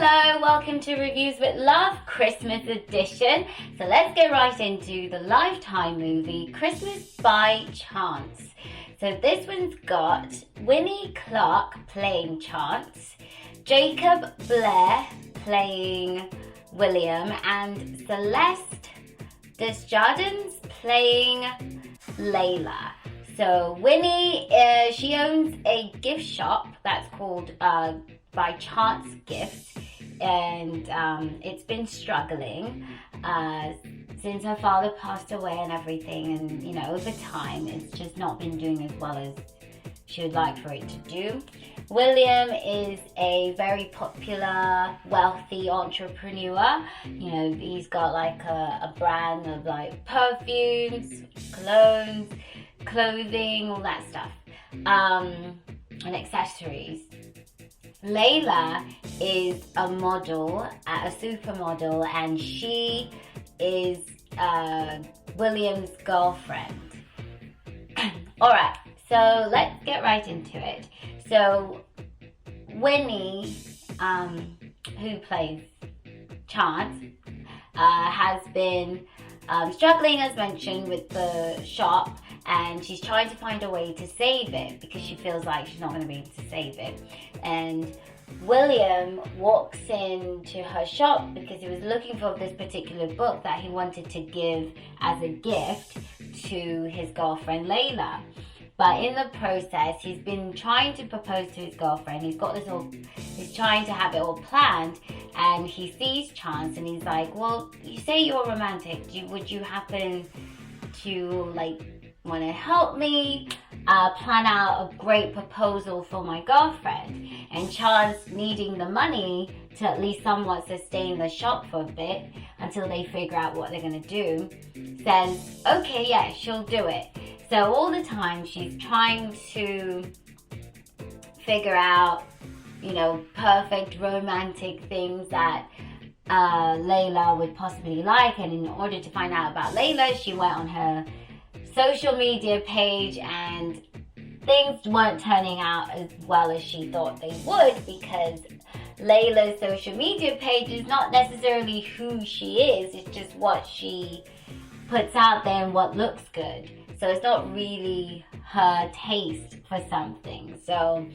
Hello, welcome to Reviews with Love, Christmas edition. So let's get right into the Lifetime movie, Christmas by Chance. So this one's got Winnie Clark playing Chance, Jacob Blair playing William, and Celeste Desjardins playing Layla. So Winnie, she owns a gift shop that's called By Chance Gifts, and it's been struggling since her father passed away and everything, and over time it's just not been doing as well as she would like for it to do. William is a very popular, wealthy entrepreneur. He's got like a brand of like perfumes, colognes, clothing, all that stuff, and accessories. Layla is a model, a supermodel, and she is William's girlfriend. Alright, so let's get right into it. So Winnie, who plays Chance, has been struggling, as mentioned, with the shop, and she's trying to find a way to save it because she feels like she's not going to be able to save it. And William walks into her shop because he was looking for this particular book that he wanted to give as a gift to his girlfriend Layla. But in the process, he's been trying to propose to his girlfriend. He's trying to have it all planned, and he sees Chance and he's like, well, you say you're romantic. Would you happen to want to help me plan out a great proposal for my girlfriend? And Chance, needing the money to at least somewhat sustain the shop for a bit until they figure out what they're going to do, says, okay, yeah, she'll do it. So all the time she's trying to figure out, perfect romantic things that Layla would possibly like. And in order to find out about Layla, she went on her social media page, and things weren't turning out as well as she thought they would, because Layla's social media page is not necessarily who she is, it's just what she puts out there and what looks good. So it's not really her taste for something. So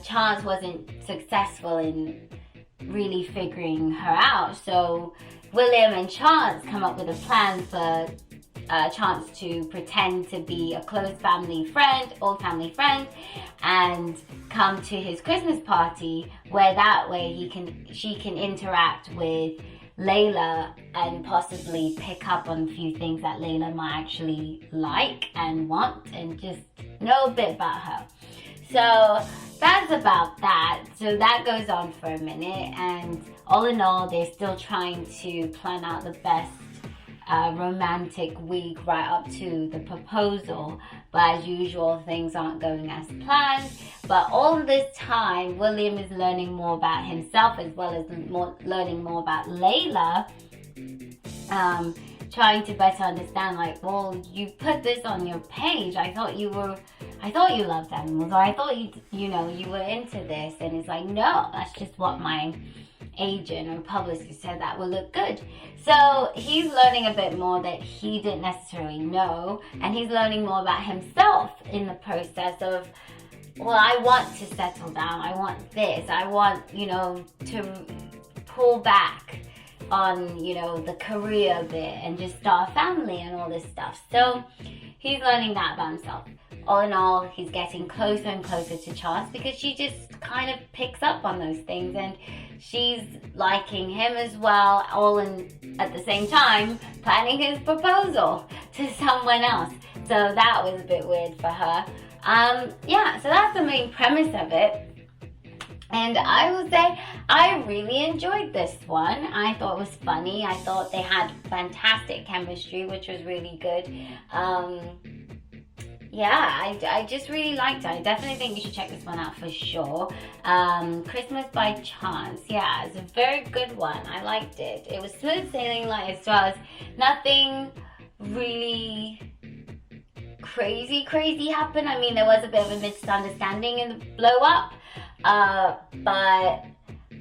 Chance wasn't successful in really figuring her out. So William and Chance come up with a plan for Chance to pretend to be a close family friend, and come to his Christmas party, where that way she can interact with Layla and possibly pick up on a few things that Layla might actually like and want, and just know a bit about her. So that's about that. So that goes on for a minute, and all in all, they're still trying to plan out the best romantic week right up to the proposal. But as usual, things aren't going as planned. But all this time, William is learning more about himself, as well as learning more about Layla, trying to better understand, well, you put this on your page. I thought you loved animals, or I thought you were into this. And it's like, no, that's just what my agent or publicist said that will look good. So he's learning a bit more that he didn't necessarily know, and he's learning more about himself in the process of, well, I want to settle down, I want this, I want to pull back on the career bit and just start a family and all this stuff. So he's learning that about himself. All in all, he's getting closer and closer to Chance because she just kind of picks up on those things, and she's liking him as well, all at the same time planning his proposal to someone else. So that was a bit weird for her. So that's the main premise of it. And I will say, I really enjoyed this one. I thought it was funny. I thought they had fantastic chemistry, which was really good. I just really liked it. I definitely think you should check this one out for sure. Christmas by Chance. Yeah, it's a very good one. I liked it. It was smooth sailing, as well as nothing really crazy happened. I mean, there was a bit of a misunderstanding in the blow up, but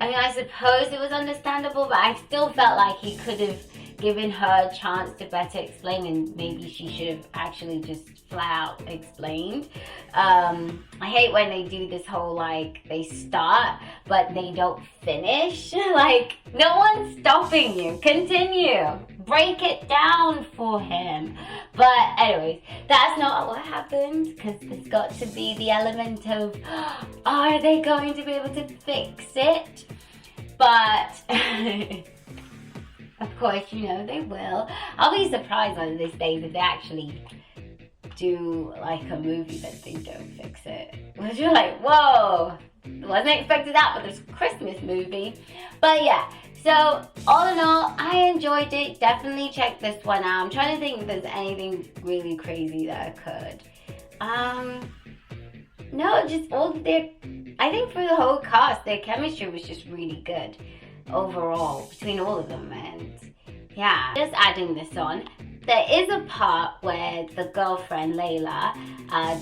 I mean, I suppose it was understandable, but I still felt like he could have given her a chance to better explain, and maybe she should have actually just flat out explained. I hate when they do this whole, like, they start but they don't finish. Like, no one's stopping you. Continue. Break it down for him. But anyways, that's not what happened, because there's got to be the element of, are they going to be able to fix it? But of course, you know, they will. I'll be surprised one of these days if they actually do like a movie that they don't fix it. Which you're like, whoa, wasn't expecting that for this Christmas movie. But yeah, so all in all, I enjoyed it. Definitely check this one out. I'm trying to think if there's anything really crazy that occurred. No, just all their, I think for the whole cast, their chemistry was just really good overall between all of them. And yeah, just adding this on, there is a part where the girlfriend Layla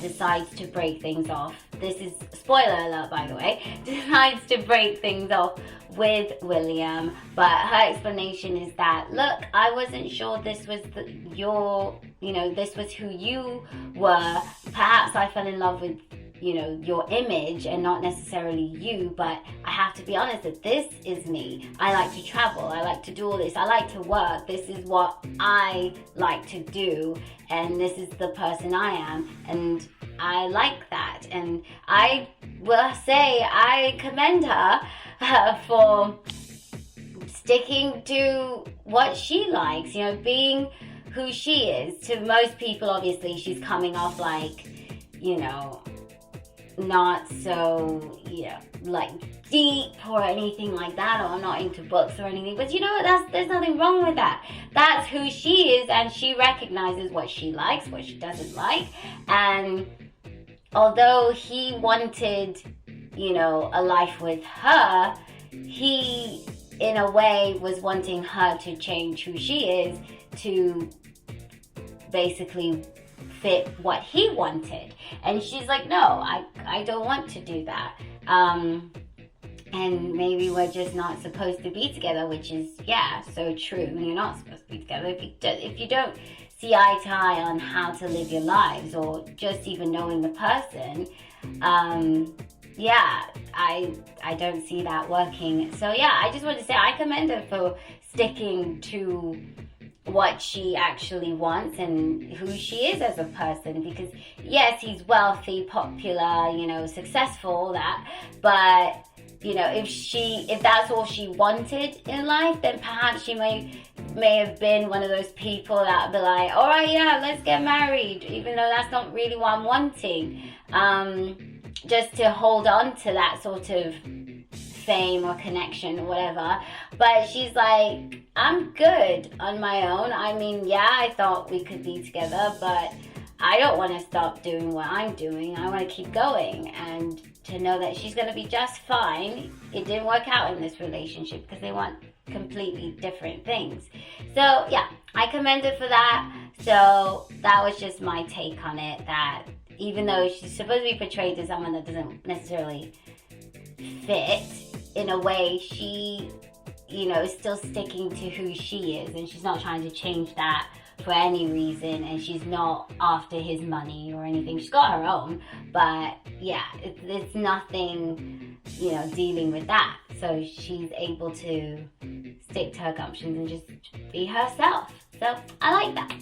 decides to break things off. This is spoiler alert, by the way. Decides to break things off with William, but her explanation is that, look, I wasn't sure this was this was who you were. Perhaps I fell in love with, you know, your image and not necessarily you, but I have to be honest that this is me. I like to travel, I like to do all this, I like to work, this is what I like to do, and this is the person I am, and I like that. And I will say I commend her for sticking to what she likes, you know, being who she is. To most people, obviously, she's coming off like, you know, not so, you know, like deep or anything like that, or not into books or anything. But you know what, there's nothing wrong with that. That's who she is, and she recognizes what she likes, what she doesn't like. And although he wanted, you know, a life with her, he in a way was wanting her to change who she is to basically fit what he wanted. And she's like, no, I don't want to do that. And maybe we're just not supposed to be together, which is, yeah, so true. You're not supposed to be together. If you don't see eye to eye on how to live your lives, or just even knowing the person, yeah, I don't see that working. So yeah, I just wanted to say I commend her for sticking to what she actually wants and who she is as a person, because yes, he's wealthy, popular, you know, successful, all that, but you know, if that's all she wanted in life, then perhaps she may have been one of those people that would be like, all right, yeah, let's get married, even though that's not really what I'm wanting, just to hold on to that sort of fame or connection or whatever. But she's like, I'm good on my own. I mean, yeah, I thought we could be together, but I don't want to stop doing what I'm doing. I want to keep going, and to know that she's going to be just fine. It didn't work out in this relationship because they want completely different things. So yeah, I commend her for that. So that was just my take on it, that even though she's supposed to be portrayed as someone that doesn't necessarily fit, in a way, she, you know, is still sticking to who she is, and she's not trying to change that for any reason, and she's not after his money or anything. She's got her own, but yeah, it's nothing, you know, dealing with that. So she's able to stick to her gumptions and just be herself. So I like that.